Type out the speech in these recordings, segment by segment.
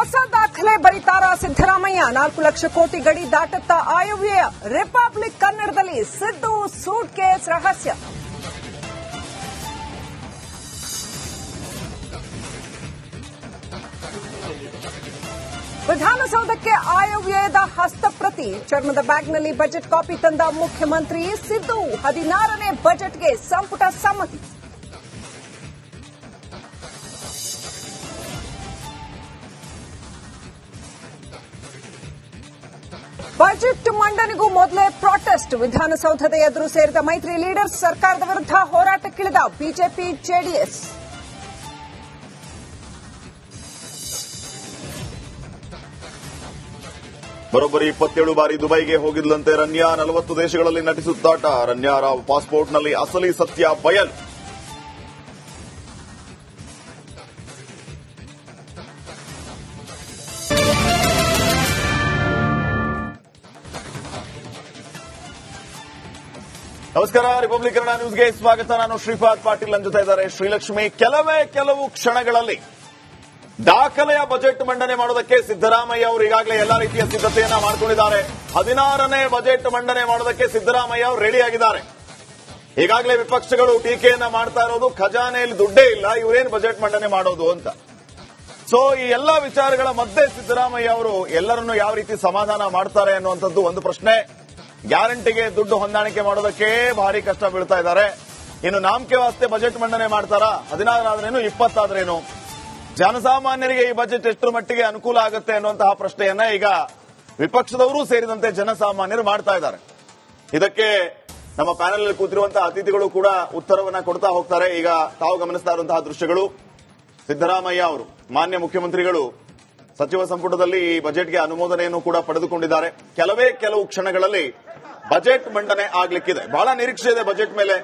ಹೊಸ ದಾಖಲೆ ಬರೀತಾರ ಸಿದ್ದರಾಮಯ್ಯ. 4 ಲಕ್ಷ ಕೋಟಿ ಗಡಿ ದಾಟುತ್ತಾ ಆಯವ್ಯಯ. ರಿಪಬ್ಲಿಕ್ ಕನ್ನಡದಲ್ಲಿ ಸಿದ್ದು ಸೂಟ್ ಕೇಸ್ ರಹಸ್ಯ. ವಿಧಾನಸೌಧಕ್ಕೆ ಆಯವ್ಯಯದ ಹಸ್ತಪ್ರತಿ. ಚರ್ಮದ ಬ್ಯಾಗ್ನಲ್ಲಿ ಬಜೆಟ್ ಕಾಪಿ ತಂದ ಮುಖ್ಯಮಂತ್ರಿ ಸಿದ್ದು. 16ನೇ ಬಜೆಟ್ಗೆ ಸಂಪುಟ ಸಮ್ಮತಿ. ಬಜೆಟ್ ಮಂಡನೆಗೂ ಮೊದಲೇ ಪ್ರಾಟೆಸ್ಟ್. ವಿಧಾನಸೌಧದ ಎದುರು ಸೇರಿದ ಮೈತ್ರಿ ಲೀಡರ್ಸ್ ಸರ್ಕಾರದ ವಿರುದ್ಧ ಹೋರಾಟಕ್ಕಿಳಿದ ಬಿಜೆಪಿ ಜೆಡಿಎಸ್. ಬರೋಬ್ಬರಿ 27 ಬಾರಿ ದುಬೈಗೆ ಹೋಗಿದ್ಲಂತೆ ರನ್ಯಾ. 40 ದೇಶಗಳಲ್ಲಿ ನಟಿಸುತ್ತಾಟ. ರನ್ಯಾ ರಾವ್ ಪಾಸ್ಪೋರ್ಟ್ನಲ್ಲಿ ಅಸಲಿ ಸತ್ಯ ಬಯಲು. ನಮಸ್ಕಾರ, ರಿಪಬ್ಲಿಕ್ ಕನ್ನಡ ನ್ಯೂಸ್ಗೆ ಸ್ವಾಗತ. ನಾನು ಶ್ರೀಪಾದ್ ಪಾಟೀಲ್. ನನ್ನ ಜೊತೆ ಇದ್ದಾರೆ ಶ್ರೀಲಕ್ಷ್ಮಿ. ಕೆಲವು ಕ್ಷಣಗಳಲ್ಲಿ ದಾಖಲೆಯ ಬಜೆಟ್ ಮಂಡನೆ ಮಾಡೋದಕ್ಕೆ ಸಿದ್ದರಾಮಯ್ಯ ಅವರು ಈಗಾಗಲೇ ಎಲ್ಲಾ ರೀತಿಯ ಸಿದ್ಧತೆಯನ್ನ ಮಾಡಿಕೊಂಡಿದ್ದಾರೆ. 16ನೇ ಬಜೆಟ್ ಮಂಡನೆ ಮಾಡೋದಕ್ಕೆ ಸಿದ್ದರಾಮಯ್ಯ ಅವರು ರೆಡಿ ಆಗಿದ್ದಾರೆ. ಈಗಾಗಲೇ ವಿಪಕ್ಷಗಳು ಟೀಕೆಯನ್ನ ಮಾಡ್ತಾ ಇರೋದು, ಖಜಾನೆಯಲ್ಲಿ ದುಡ್ಡೇ ಇಲ್ಲ, ಇವರೇನು ಬಜೆಟ್ ಮಂಡನೆ ಮಾಡೋದು ಅಂತ. ಸೊ ಈ ಎಲ್ಲಾ ವಿಚಾರಗಳ ಮಧ್ಯೆ ಸಿದ್ದರಾಮಯ್ಯ ಅವರು ಎಲ್ಲರನ್ನೂ ಯಾವ ರೀತಿ ಸಮಾಧಾನ ಮಾಡ್ತಾರೆ ಅನ್ನುವಂಥದ್ದು ಒಂದು ಪ್ರಶ್ನೆ. ಗ್ಯಾರಂಟಿಗೆ ದುಡ್ಡು ಹೊಂದಾಣಿಕೆ ಮಾಡೋದಕ್ಕೆ ಭಾರಿ ಕಷ್ಟ ಬೀಳ್ತಾ ಇದ್ದಾರೆ. ಇನ್ನು ನಾಮಕೆ ವಾಸ್ತೆ ಬಜೆಟ್ ಮಂಡನೆ ಮಾಡ್ತಾರಾ? 16 ಆದ್ರೇನು 20 ಆದ್ರೇನು? ಜನಸಾಮಾನ್ಯರಿಗೆ ಈ ಬಜೆಟ್ ಎಷ್ಟರ ಮಟ್ಟಿಗೆ ಅನುಕೂಲ ಆಗುತ್ತೆ ಅನ್ನುವಂತಹ ಪ್ರಶ್ನೆಯನ್ನ ಈಗ ವಿಪಕ್ಷದವರು ಸೇರಿದಂತೆ ಜನಸಾಮಾನ್ಯರು ಮಾಡ್ತಾ ಇದ್ದಾರೆ. ಇದಕ್ಕೆ ನಮ್ಮ ಪ್ಯಾನೆಲ್ ಅಲ್ಲಿ ಕೂತಿರುವಂತಹ ಅತಿಥಿಗಳು ಕೂಡ ಉತ್ತರವನ್ನ ಕೊಡ್ತಾ ಹೋಗ್ತಾರೆ. ಈಗ ತಾವು ಗಮನಿಸ್ತಾ ಇರುವಂತಹ ದೃಶ್ಯಗಳು, ಸಿದ್ದರಾಮಯ್ಯ ಅವರು ಮಾನ್ಯ ಮುಖ್ಯಮಂತ್ರಿಗಳು ಸಚಿವ ಸಂಪುಟದಲ್ಲಿ ಈ ಬಜೆಟ್ಗೆ ಅನುಮೋದನೆಯನ್ನು ಕೂಡ ಪಡೆದುಕೊಂಡಿದ್ದಾರೆ. ಕೆಲವು ಕ್ಷಣಗಳಲ್ಲಿ ಬಜೆಟ್ ಮಂಡನೆ ಆಗ್ಲಿಕ್ಕಿದೆ. ಬಹಳ ನಿರೀಕ್ಷೆ ಇದೆ ಬಜೆಟ್ ಮೇಲೆ.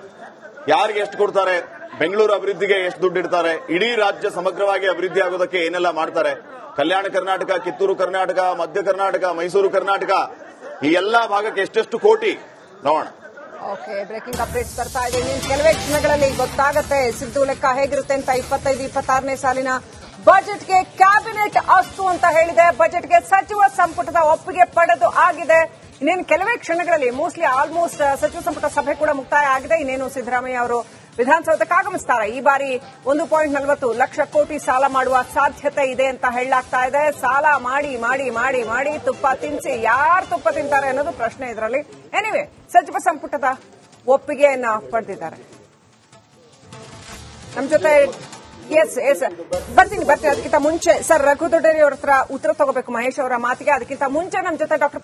ಯಾರಿಗೆ ಎಷ್ಟು ಕೊಡ್ತಾರೆ, ಬೆಂಗಳೂರು ಅಭಿವೃದ್ಧಿಗೆ ಎಷ್ಟು ದುಡ್ಡು ಇಡ್ತಾರೆ, ಇಡೀ ರಾಜ್ಯ ಸಮಗ್ರವಾಗಿ ಅಭಿವೃದ್ಧಿ ಆಗೋದಕ್ಕೆ ಏನೆಲ್ಲ ಮಾಡ್ತಾರೆ, ಕಲ್ಯಾಣ ಕರ್ನಾಟಕ, ಕಿತ್ತೂರು ಕರ್ನಾಟಕ, ಮಧ್ಯ ಕರ್ನಾಟಕ, ಮೈಸೂರು ಕರ್ನಾಟಕ, ಈ ಎಲ್ಲಾ ಭಾಗಕ್ಕೆ ಎಷ್ಟೆಷ್ಟು ಕೋಟಿ ನೋಡೋಣ. ಓಕೆ, ಬ್ರೇಕಿಂಗ್ ಅಪ್ಡೇಟ್ಸ್ ಬರ್ತಾ ಇದೆ. ಇನ್ನು ಕೆಲವೇ ಕ್ಷಣಗಳಲ್ಲಿ ಗೊತ್ತಾಗುತ್ತೆ ಸಿದ್ದು ಲೆಕ್ಕ ಹೇಗಿರುತ್ತೆ ಅಂತ. 25-26ನೇ ಸಾಲಿನ ಬಜೆಟ್ಗೆ ಕ್ಯಾಬಿನೆಟ್ ಅಸ್ತು ಅಂತ ಹೇಳಿದೆ. ಬಜೆಟ್ಗೆ ಸಚಿವ ಸಂಪುಟದ ಒಪ್ಪಿಗೆ ಪಡೆದು ಆಗಿದೆ. ಇನ್ನೇನು ಕೆಲವೇ ಕ್ಷಣಗಳಲ್ಲಿ ಆಲ್ಮೋಸ್ಟ್ ಸಚಿವ ಸಂಪುಟ ಸಭೆ ಕೂಡ ಮುಕ್ತಾಯ ಆಗಿದೆ. ಇನ್ನೇನು ಸಿದ್ದರಾಮಯ್ಯ ಅವರು ವಿಧಾನಸೌಧಕ್ಕೆ ಆಗಮಿಸ್ತಾರೆ. ಈ ಬಾರಿ 1.40 ಲಕ್ಷ ಕೋಟಿ ಸಾಲ ಮಾಡುವ ಸಾಧ್ಯತೆ ಇದೆ ಅಂತ ಹೇಳಲಾಗ್ತಾ ಇದೆ. ಸಾಲ ಮಾಡಿ ಮಾಡಿ ಮಾಡಿ ಮಾಡಿ ತುಪ್ಪ ತಿನ್ನಿಸಿ ಯಾರು ತುಪ್ಪ ತಿಂತಾರೆ ಅನ್ನೋದು ಪ್ರಶ್ನೆ ಇದರಲ್ಲಿ. ಎನಿವೆ, ಸಚಿವ ಸಂಪುಟದ ಒಪ್ಪಿಗೆಯನ್ನ ಪಡೆದಿದ್ದಾರೆ. ನಮ್ಮ ಜೊತೆ ಎಸ್ ಬರ್ತೀನಿ. ಅದಕ್ಕಿಂತ ಮುಂಚೆ ಸರ್ ರಘು ದೊಡ್ಡೇರಿ ಅವ್ರ ಹತ್ರ ಉತ್ತರ ತಗೋಬೇಕು ಮಹೇಶ್ ಅವರ ಮಾತಿಗೆ. ಅದಕ್ಕಿಂತ ಮುಂಚೆ ನಮ್ಮ ಜೊತೆ ಡಾಕ್ಟರ್